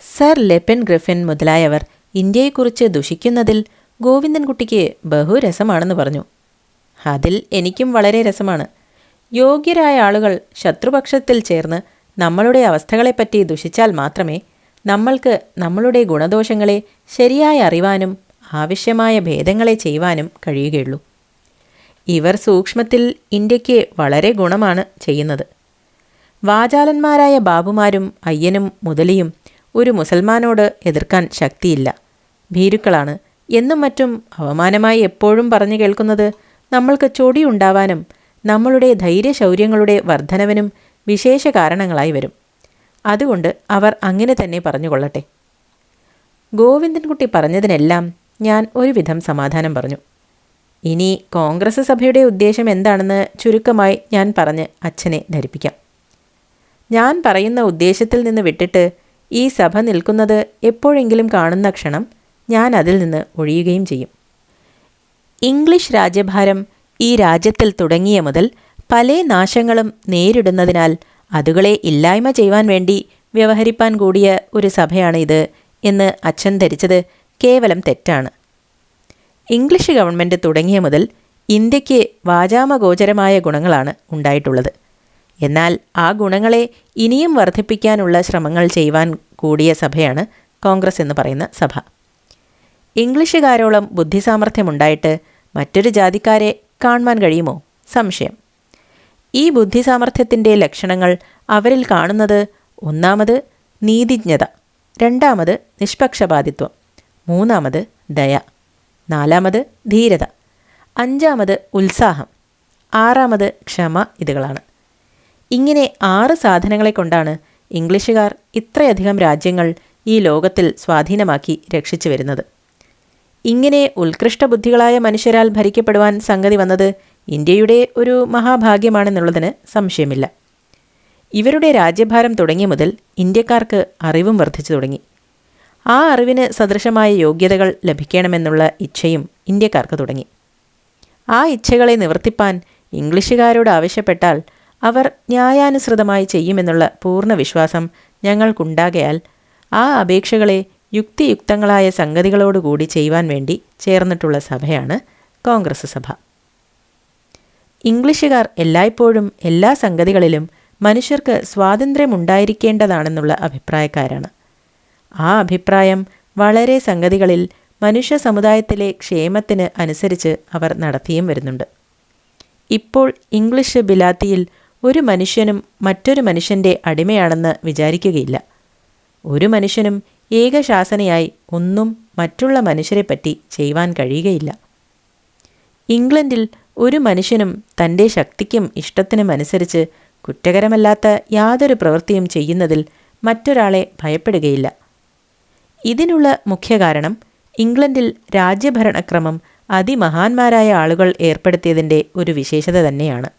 സർ ലെപ്പൻ ഗ്രിഫിൻ മുതലായവർ ഇന്ത്യയെക്കുറിച്ച് ദുഷിക്കുന്നതിൽ ഗോവിന്ദൻകുട്ടിക്ക് ബഹുരസമാണെന്ന് പറഞ്ഞു. അതിൽ എനിക്കും വളരെ രസമാണ്. യോഗ്യരായ ആളുകൾ ശത്രുപക്ഷത്തിൽ ചേർന്ന് നമ്മളുടെ അവസ്ഥകളെപ്പറ്റി ദുഷിച്ചാൽ മാത്രമേ നമ്മൾക്ക് നമ്മളുടെ ഗുണദോഷങ്ങളെ ശരിയായി അറിവാനും ആവശ്യമായ ഭേദങ്ങളെ ചെയ്യുവാനും കഴിയുകയുള്ളൂ. ഇവർ സൂക്ഷ്മത്തിൽ ഇന്ത്യക്ക് വളരെ ഗുണമാണ് ചെയ്യുന്നത്. വാചാലന്മാരായ ബാബുമാരും അയ്യനും മുതലിയും ഒരു മുസൽമാനോട് എതിർക്കാൻ ശക്തിയില്ല, ഭീരുക്കളാണ് എന്നും മറ്റും അവമാനമായി എപ്പോഴും പറഞ്ഞു കേൾക്കുന്നത് നമ്മൾക്ക് ചൊടിയുണ്ടാവാനും നമ്മളുടെ ധൈര്യശൗര്യങ്ങളുടെ വർധനവിനും വിശേഷ കാരണങ്ങളായി വരും. അതുകൊണ്ട് അവർ അങ്ങനെ തന്നെ പറഞ്ഞുകൊള്ളട്ടെ. ഗോവിന്ദൻകുട്ടി പറഞ്ഞതിനെല്ലാം ഞാൻ ഒരുവിധം സമാധാനം പറഞ്ഞു. ഇനി കോൺഗ്രസ് സഭയുടെ ഉദ്ദേശം എന്താണെന്ന് ചുരുക്കമായി ഞാൻ പറഞ്ഞ് അച്ഛനെ ധരിപ്പിക്കാം. ഞാൻ പറയുന്ന ഉദ്ദേശത്തിൽ നിന്ന് വിട്ടിട്ട് ഈ സഭ നിൽക്കുന്നത് എപ്പോഴെങ്കിലും കാണുന്ന ക്ഷണം ഞാൻ അതിൽ നിന്ന് ഒഴിയുകയും ചെയ്യും. ഇംഗ്ലീഷ് രാജ്യഭാരം ഈ രാജ്യത്തിൽ തുടങ്ങിയ മുതൽ പല നാശങ്ങളും നേരിടുന്നതിനാൽ അതുകളെ ഇല്ലായ്മ ചെയ്യുവാൻ വേണ്ടി വ്യവഹരിപ്പാൻ കൂടിയ ഒരു സഭയാണ് ഇത് എന്ന് അച്ഛൻ ധരിച്ചത് കേവലം തെറ്റാണ്. ഇംഗ്ലീഷ് ഗവൺമെൻറ് തുടങ്ങിയ മുതൽ ഇന്ത്യക്ക് വാചാമഗോചരമായ ഗുണങ്ങളാണ് ഉണ്ടായിട്ടുള്ളത്. എന്നാൽ ആ ഗുണങ്ങളെ ഇനിയും വർദ്ധിപ്പിക്കാനുള്ള ശ്രമങ്ങൾ ചെയ്യുവാൻ കൂടിയ സഭയാണ് കോൺഗ്രസ് എന്ന് പറയുന്ന സഭ. ഇംഗ്ലീഷുകാരോളം ബുദ്ധിസാമർഥ്യമുണ്ടായിട്ട് മറ്റൊരു ജാതിക്കാരെ കാണുവാൻ കഴിയുമോ? സംശയം. ഈ ബുദ്ധിസാമർഥ്യത്തിൻ്റെ ലക്ഷണങ്ങൾ അവരിൽ കാണുന്നത് ഒന്നാമത് നീതിജ്ഞത, രണ്ടാമത് നിഷ്പക്ഷപാതിത്വം, മൂന്നാമത് ദയ, നാലാമത് ധീരത, അഞ്ചാമത് ഉത്സാഹം, ആറാമത് ക്ഷമ ഇതുകളാണ്. ഇങ്ങനെ 6 സാധനങ്ങളെ കൊണ്ടാണ് ഇംഗ്ലീഷുകാർ ഇത്രയധികം രാജ്യങ്ങൾ ഈ ലോകത്തിൽ സ്വാധീനമാക്കി രക്ഷിച്ചു വരുന്നത്. ഇങ്ങനെ ഉത്കൃഷ്ട ബുദ്ധികളായ മനുഷ്യരാൽ ഭരിക്കപ്പെടുവാൻ സംഗതി വന്നത് ഇന്ത്യയുടെ ഒരു മഹാഭാഗ്യമാണെന്നുള്ളതിന് സംശയമില്ല. ഇവരുടെ രാജ്യഭാരം തുടങ്ങിയ മുതൽ ഇന്ത്യക്കാർക്ക് അറിവും വർദ്ധിച്ചു തുടങ്ങി. ആ അറിവിന് സദൃശമായ യോഗ്യതകൾ ലഭിക്കണമെന്നുള്ള ഇച്ഛയും ഇന്ത്യക്കാർക്ക് തുടങ്ങി. ആ ഇച്ഛകളെ നിവർത്തിപ്പാൻ ഇംഗ്ലീഷുകാരോട് ആവശ്യപ്പെട്ടാൽ അവർ ന്യായാനുസൃതമായി ചെയ്യുമെന്നുള്ള പൂർണ്ണ വിശ്വാസം ഞങ്ങൾക്കുണ്ടാകയാൽ ആ അപേക്ഷകളെ യുക്തിയുക്തങ്ങളായ സംഗതികളോടുകൂടി ചെയ്യുവാൻ വേണ്ടി ചേർന്നിട്ടുള്ള സഭയാണ് കോൺഗ്രസ് സഭ. ഇംഗ്ലീഷുകാർ എല്ലായ്പ്പോഴും എല്ലാ സംഗതികളിലും മനുഷ്യർക്ക് സ്വാതന്ത്ര്യമുണ്ടായിരിക്കേണ്ടതാണെന്നുള്ള അഭിപ്രായക്കാരാണ്. ആ അഭിപ്രായം വളരെ സംഗതികളിൽ മനുഷ്യ സമുദായത്തിലെ ക്ഷേമത്തിന് അനുസരിച്ച് അവർ നടത്തിയും വരുന്നുണ്ട്. ഇപ്പോൾ ഇംഗ്ലീഷ് ബിലാത്തിയിൽ ഒരു മനുഷ്യനും മറ്റൊരു മനുഷ്യൻ്റെ അടിമയാണെന്ന് വിചാരിക്കുകയില്ല. ഒരു മനുഷ്യനും ഏകശാസനയായി ഒന്നും മറ്റുള്ള മനുഷ്യരെപ്പറ്റി ചെയ്യുവാൻ കഴിയുകയില്ല. ഇംഗ്ലണ്ടിൽ ഒരു മനുഷ്യനും തൻ്റെ ശക്തിക്കും ഇഷ്ടത്തിനും അനുസരിച്ച് കുറ്റകരമല്ലാത്ത യാതൊരു പ്രവൃത്തിയും ചെയ്യുന്നതിൽ മറ്റൊരാളെ ഭയപ്പെടുകയില്ല. ഇതിനുള്ള മുഖ്യ കാരണം ഇംഗ്ലണ്ടിൽ രാജ്യഭരണക്രമം അതിമഹാന്മാരായ ആളുകൾ ഏർപ്പെടുത്തിയതിൻ്റെ ഒരു വിശേഷത തന്നെയാണ്.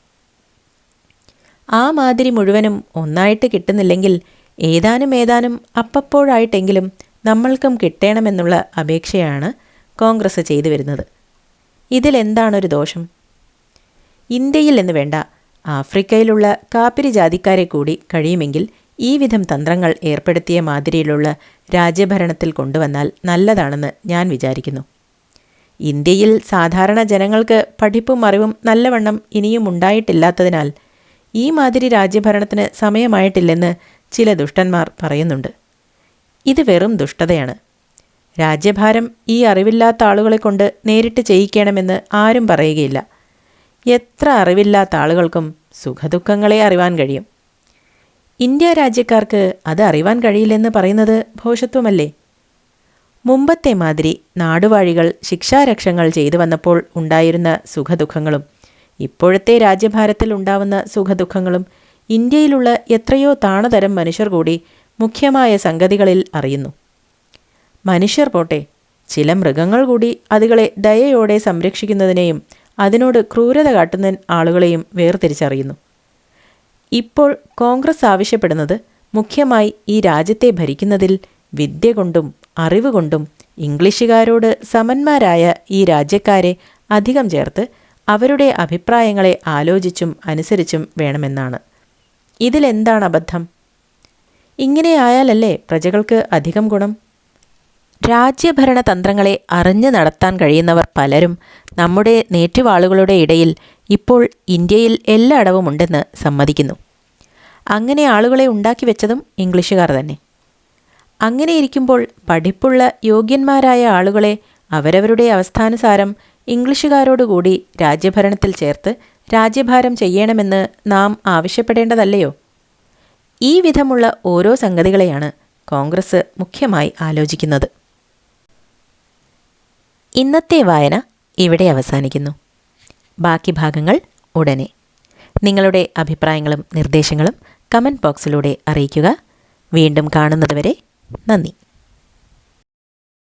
ആ മാതിരി മുഴുവനും ഒന്നായിട്ട് കിട്ടുന്നില്ലെങ്കിൽ ഏതാനും അപ്പപ്പോഴായിട്ടെങ്കിലും നമ്മൾക്കും കിട്ടണമെന്നുള്ള അപേക്ഷയാണ് കോൺഗ്രസ് ചെയ്തു വരുന്നത്. ഇതിലെന്താണൊരു ദോഷം? ഇന്ത്യയിൽ എന്ന് വേണ്ട, ആഫ്രിക്കയിലുള്ള കാപ്പിരി ജാതിക്കാരെ കൂടി കഴിയുമെങ്കിൽ ഈ വിധം തന്ത്രങ്ങൾ ഏർപ്പെടുത്തിയ മാതിരിയിലുള്ള രാജ്യഭരണത്തിൽ കൊണ്ടുവന്നാൽ നല്ലതാണെന്ന് ഞാൻ വിചാരിക്കുന്നു. ഇന്ത്യയിൽ സാധാരണ ജനങ്ങൾക്ക് പഠിപ്പും അറിവും നല്ലവണ്ണം ഇനിയും ഉണ്ടായിട്ടില്ലാത്തതിനാൽ ഈ മാതിരി രാജ്യഭരണത്തിന് സമയമായിട്ടില്ലെന്ന് ചില ദുഷ്ടന്മാർ പറയുന്നുണ്ട്. ഇത് വെറും ദുഷ്ടതയാണ്. രാജ്യഭാരം ഈ അറിവില്ലാത്ത ആളുകളെ കൊണ്ട് നേരിട്ട് ചെയ്യിക്കണമെന്ന് ആരും പറയുകയില്ല. എത്ര അറിവില്ലാത്ത ആളുകൾക്കും സുഖദുഃഖങ്ങളെ അറിവാൻ കഴിയും. ഇന്ത്യ രാജ്യക്കാർക്ക് അത് അറിവാൻ കഴിയില്ലെന്ന് പറയുന്നത് ഭോഷത്വമല്ലേ? മുമ്പത്തെ മാതിരി നാടുവാഴികൾ ശിക്ഷാരക്ഷങ്ങൾ ചെയ്തു വന്നപ്പോൾ ഉണ്ടായിരുന്ന സുഖദുഃഖങ്ങളും ഇപ്പോഴത്തെ രാജ്യഭാരത്തിൽ ഉണ്ടാവുന്ന സുഖദുഃഖങ്ങളും ഇന്ത്യയിലുള്ള എത്രയോ താണതരം മനുഷ്യർ കൂടി മുഖ്യമായ സംഗതികളിൽ അറിയുന്നു. മനുഷ്യർ പോട്ടെ, ചില മൃഗങ്ങൾ കൂടി അതുകളെ ദയയോടെ സംരക്ഷിക്കുന്നതിനെയും അതിനോട് ക്രൂരത കാട്ടുന്ന ആളുകളെയും വേർതിരിച്ചറിയുന്നു. ഇപ്പോൾ കോൺഗ്രസ് ആവശ്യപ്പെടുന്നത് മുഖ്യമായി ഈ രാജ്യത്തെ ഭരിക്കുന്നതിൽ വിദ്യ കൊണ്ടും അറിവ് കൊണ്ടും ഇംഗ്ലീഷുകാരോട് സമന്മാരായ ഈ രാജ്യക്കാരെ അധികം ചേർത്ത് അവരുടെ അഭിപ്രായങ്ങളെ ആലോചിച്ചും അനുസരിച്ചും വേണമെന്നാണ്. ഇതിലെന്താണ് അബദ്ധം? ഇങ്ങനെയായാലല്ലേ പ്രജകൾക്ക് അധികം ഗുണം? രാജ്യഭരണ തന്ത്രങ്ങളെ അറിഞ്ഞു നടത്താൻ കഴിയുന്നവർ പലരും നമ്മുടെ നേറ്റുവാളുകളുടെ ഇടയിൽ ഇപ്പോൾ ഇന്ത്യയിൽ എല്ലായിടവും ഉണ്ടെന്ന് സമ്മതിക്കുന്നു. അങ്ങനെ ആളുകളെ ഉണ്ടാക്കി വെച്ചതും ഇംഗ്ലീഷുകാർ തന്നെ. അങ്ങനെയിരിക്കുമ്പോൾ പഠിപ്പുള്ള യോഗ്യന്മാരായ ആളുകളെ അവരവരുടെ അവസ്ഥാനുസാരം ഇംഗ്ലീഷുകാരോടുകൂടി രാജ്യഭരണത്തിൽ ചേർത്ത് രാജ്യഭാരം ചെയ്യണമെന്ന് നാം ആവശ്യപ്പെടേണ്ടതല്ലയോ? ഈ വിധമുള്ള ഓരോ സംഗതികളെയാണ് കോൺഗ്രസ് മുഖ്യമായി ആലോചിക്കുന്നത്. ഇന്നത്തെ വായന ഇവിടെ അവസാനിക്കുന്നു. ബാക്കി ഭാഗങ്ങൾ ഉടനെ. നിങ്ങളുടെ അഭിപ്രായങ്ങളും നിർദ്ദേശങ്ങളും കമൻറ്റ് ബോക്സിലൂടെ അറിയിക്കുക. വീണ്ടും കാണുന്നതുവരെ നന്ദി.